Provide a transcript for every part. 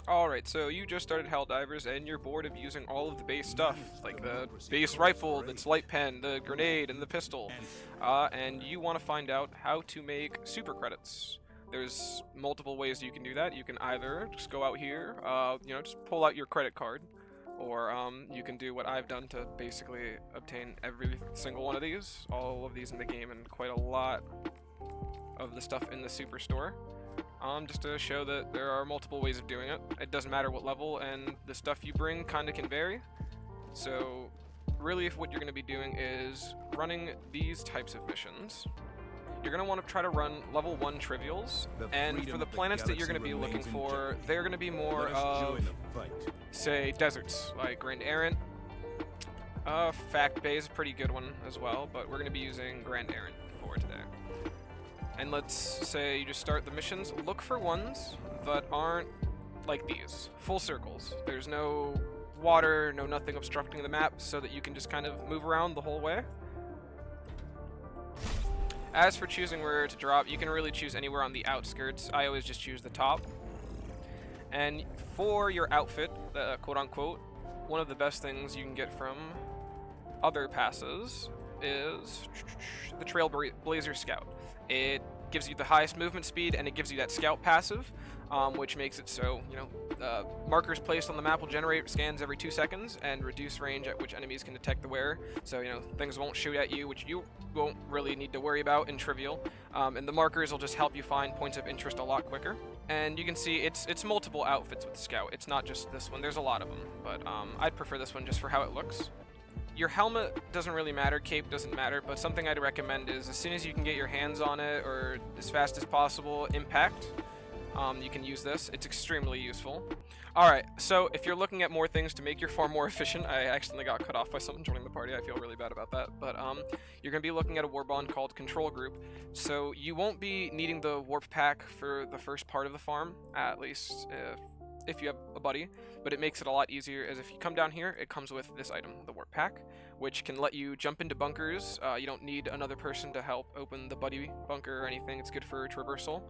Alright, so you just started Helldivers and you're bored of using all of the base stuff, like the base rifle, the light pen, the grenade, and the pistol, and you want to find out how to make super credits. There's multiple ways you can do that. You can either just go out here, just pull out your credit card, or you can do what I've done to basically obtain every single one of these, all of these in the game, and quite a lot of the stuff in the superstore. Just to show that there are multiple ways of doing it. It doesn't matter what level, and the stuff you bring kind of can vary. So really, if what you're going to be doing is running these types of missions, you're going to want to try to run level 1 trivials, and for the planets that you're going to be looking for, they're going to be more of, say, deserts, like Grand Errant. Fact Bay is a pretty good one as well, but we're going to be using Grand Errant for today. And let's say you just start the missions, look for ones that aren't like these, full circles. There's no water, no nothing obstructing the map, so that you can just kind of move around the whole way. As for choosing where to drop, you can really choose anywhere on the outskirts. I always just choose the top. And for your outfit, quote-unquote, one of the best things you can get from other passes is the Trailblazer Scout. It gives you the highest movement speed, and it gives you that scout passive, which makes it so, markers placed on the map will generate scans every 2 seconds and reduce range at which enemies can detect the wearer. So, things won't shoot at you, which you won't really need to worry about in trivial. And the markers will just help you find points of interest a lot quicker. And you can see it's multiple outfits with Scout. It's not just this one. There's a lot of them, but I'd prefer this one just for how it looks. Your helmet doesn't really matter, cape doesn't matter, but something I'd recommend is as soon as you can get your hands on it, or as fast as possible, Impact. You can use this. It's extremely useful. Alright, so if you're looking at more things to make your farm more efficient, I accidentally got cut off by someone joining the party, I feel really bad about that, but you're going to be looking at a Warbond called Control Group, so you won't be needing the Warp Pack for the first part of the farm, at least if you have a buddy, but it makes it a lot easier, as if you come down here, it comes with this item, the Warp Pack, which can let you jump into bunkers. You don't need another person to help open the buddy bunker or anything. It's good for traversal.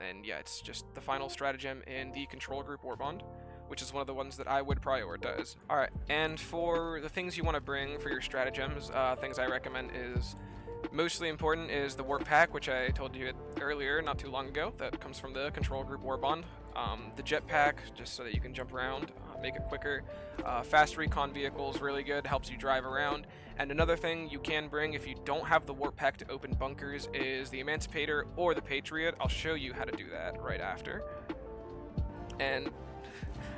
And yeah, it's just the final stratagem in the Control Group Warbond, which is one of the ones that I would prioritize. Alright, and for the things you want to bring for your stratagems, things I recommend is mostly important is the Warp Pack, which I told you earlier, not too long ago, that comes from the Control Group Warbond. The jetpack, just so that you can jump around, make it quicker. Fast recon vehicles, really good, helps you drive around. And another thing you can bring if you don't have the Warp Pack to open bunkers is the Emancipator or the Patriot. I'll show you how to do that right after. And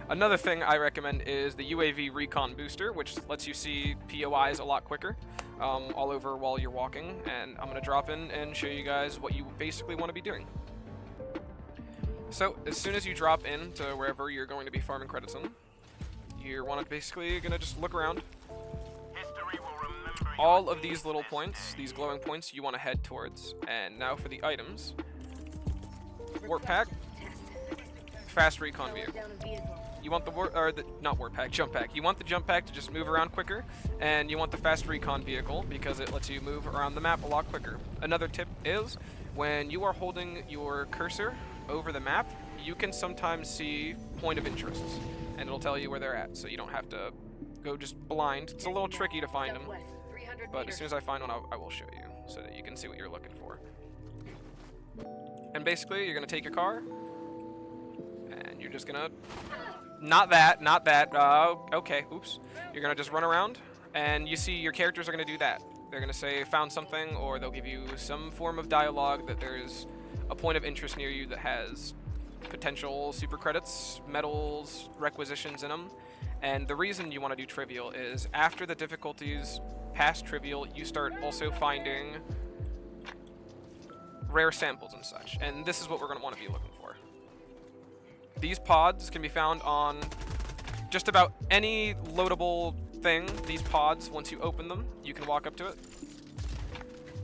another thing I recommend is the UAV Recon Booster, which lets you see POIs a lot quicker all over while you're walking. And I'm going to drop in and show you guys what you basically want to be doing. So, as soon as you drop into wherever you're going to be farming credits in, you want to basically gonna just look around. All of these little points, these glowing points, you want to head towards. And now for the items. Warp Pack, Fast Recon Vehicle. You want not Warp Pack, Jump Pack. You want the Jump Pack to just move around quicker, and you want the Fast Recon Vehicle because it lets you move around the map a lot quicker. Another tip is, when you are holding your cursor over the map, you can sometimes see point of interests, and it'll tell you where they're at, so you don't have to go just blind. It's a little tricky to find them, but as soon as I find one, I will show you, so that you can see what you're looking for. And basically, you're going to take your car, and you're just going to... Not that, okay, oops. You're going to just run around, and you see your characters are going to do that. They're going to say, found something, or they'll give you some form of dialogue that there's a point of interest near you that has potential super credits, medals, requisitions in them. And the reason you want to do trivial is after the difficulties past trivial, you start also finding rare samples and such. And this is what we're going to want to be looking for. These pods can be found on just about any loadable thing. These pods, once you open them, you can walk up to it,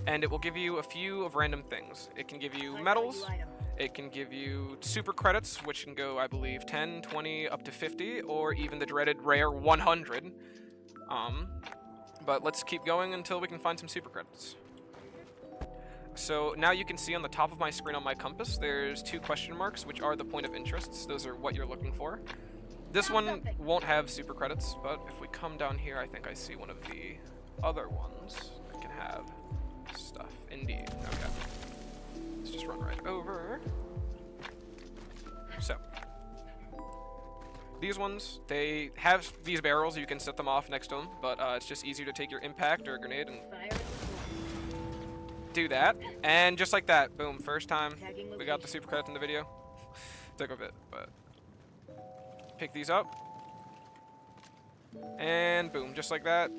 and it will give you a few of random things. It can give you medals, it can give you super credits, which can go, I believe, 10, 20, up to 50, or even the dreaded rare 100. But let's keep going until we can find some super credits. So now you can see on the top of my screen on my compass, there's 2 question marks, which are the point of interests. Those are what you're looking for. This one won't have super credits, but if we come down here, I think I see one of the other ones that can have stuff. Indeed. Okay. Let's just run right over. So, these ones, they have these barrels. You can set them off next to them, but it's just easier to take your impact or a grenade and do that. And just like that, boom, first time we got the super credits in the video. Took a bit, but pick these up. And boom, just like that,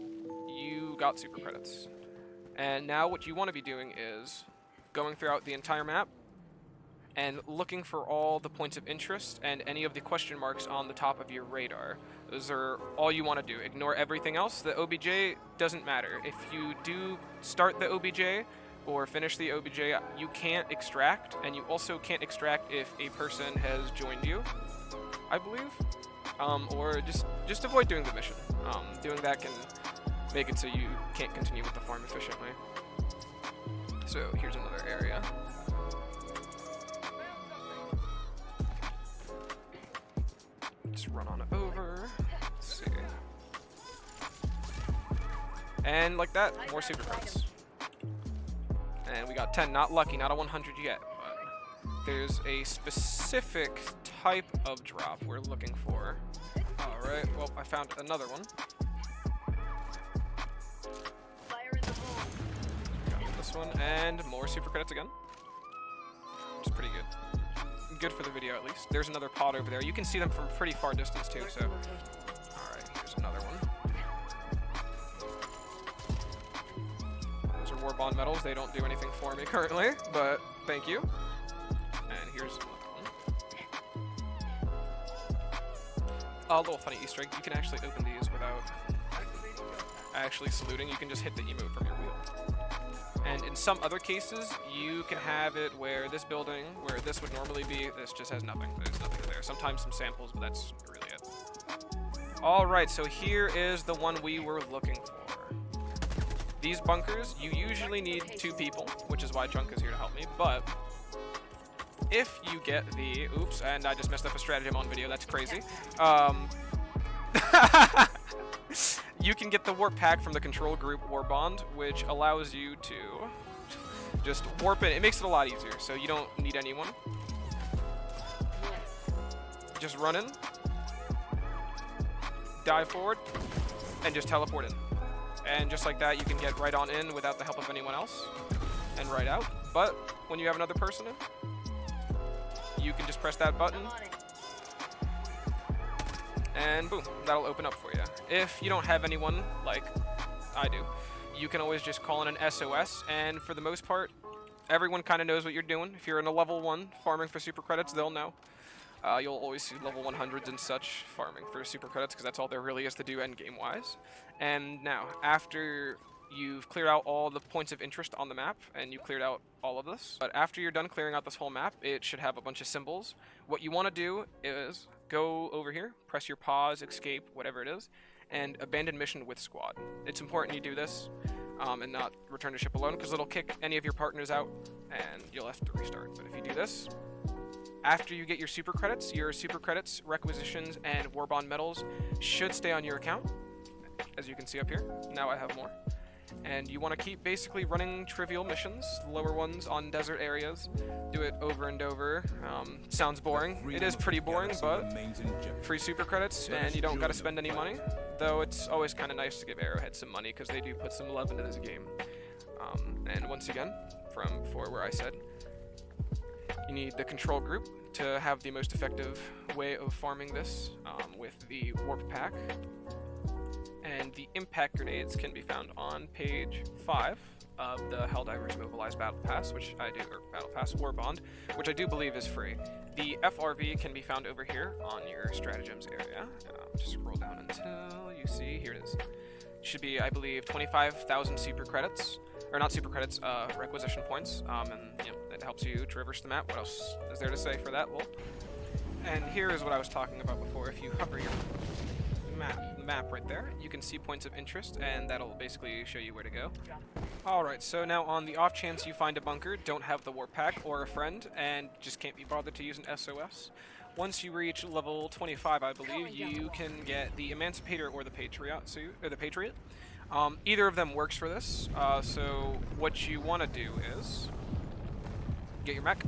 you got super credits. And now what you want to be doing is going throughout the entire map and looking for all the points of interest and any of the question marks on the top of your radar. Those are all you want to do. Ignore everything else. The OBJ doesn't matter. If you do start the OBJ or finish the OBJ, you can't extract, and you also can't extract if a person has joined you, I believe. Or just avoid doing the mission. Doing that can make it so you can't continue with the farm efficiently. So here's another area. Just run on over. Let's see. And like that, more super credits. And we got 10, not lucky, not a 100 yet, but there's a specific type of drop we're looking for. Alright, well, I found another one. Got this one, and more super credits again. Which is pretty good. Good for the video, at least. There's another pod over there. You can see them from pretty far distance, too, so... Alright, here's another one. Those are Warbond medals. They don't do anything for me currently, but thank you. And here's another one. A little funny Easter egg. You can actually open these without actually saluting. You can just hit the emote from your wheel. And in some other cases, you can have it where this building, where this would normally be, this just has nothing. There's nothing there. Sometimes some samples, but that's really it. Alright, so here is the one we were looking for. These bunkers, you usually need 2 people, which is why Chunk is here to help me, but if you get the... Oops, and I just messed up a stratagem on video, that's crazy. You can get the warp pack from the control group Warbond, which allows you to just warp it. It makes it a lot easier, so you don't need anyone. Just run in, dive forward, and just teleport in. And just like that, you can get right on in without the help of anyone else, and right out. But when you have another person in, you can just press that button, and boom, that'll open up for you. If you don't have anyone, like I do, you can always just call in an SOS, and for the most part, everyone kind of knows what you're doing. If you're in a level 1 farming for super credits, they'll know. You'll always see level 100s and such farming for super credits, because that's all there really is to do endgame-wise. And now, after you've cleared out all the points of interest on the map, and you cleared out all of this, but after you're done clearing out this whole map, it should have a bunch of symbols. What you want to do is go over here, press your pause, escape, whatever it is, and abandon mission with squad. It's important you do this and not return to ship alone, because it'll kick any of your partners out and you'll have to restart. But if you do this, after you get your super credits, requisitions, and Warbond medals should stay on your account, as you can see up here. Now I have more. And you want to keep basically running trivial missions, lower ones on desert areas. Do it over and over. Sounds boring. It is pretty boring, but free super credits, and you don't got to spend any money. Though it's always kind of nice to give Arrowhead some money, because they do put some love into this game. And once again, from before where I said, you need the control group to have the most effective way of farming this with the warp pack. And the impact grenades can be found on page 5 of the Helldivers Mobilized Battle Pass, which I do, or Battle Pass Warbond, which I do believe is free. The FRV can be found over here on your stratagems area. Just scroll down until you see, here it is. Should be, I believe, 25,000 super credits, or not super credits, requisition points, and you know, it helps you traverse the map. What else is there to say for that? Well, and here is what I was talking about before. If you hover your the map right there. You can see points of interest, and that'll basically show you where to go. Alright, so now on the off chance you find a bunker, don't have the warp pack or a friend, and just can't be bothered to use an SOS, once you reach level 25, I believe, you can get the Emancipator or the Patriot suit, or the Patriot. Either of them works for this, so what you want to do is get your mech.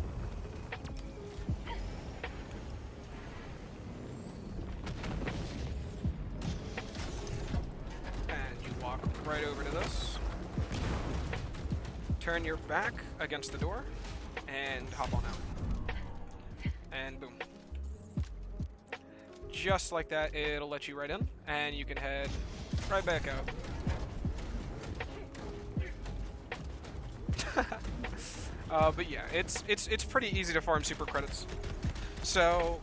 And you walk right over to this. Turn your back against the door, and hop on out. And boom. Just like that, it'll let you right in, and you can head right back out. But yeah, it's pretty easy to farm super credits. So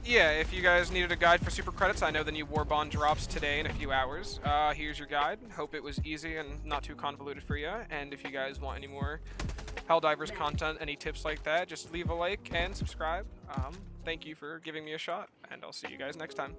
yeah, if you guys needed a guide for super credits, I know the new Warbond drops today in a few hours. Here's your guide. Hope it was easy and not too convoluted for you. And if you guys want any more Helldivers content, any tips like that, just leave a like and subscribe. Thank you for giving me a shot, and I'll see you guys next time.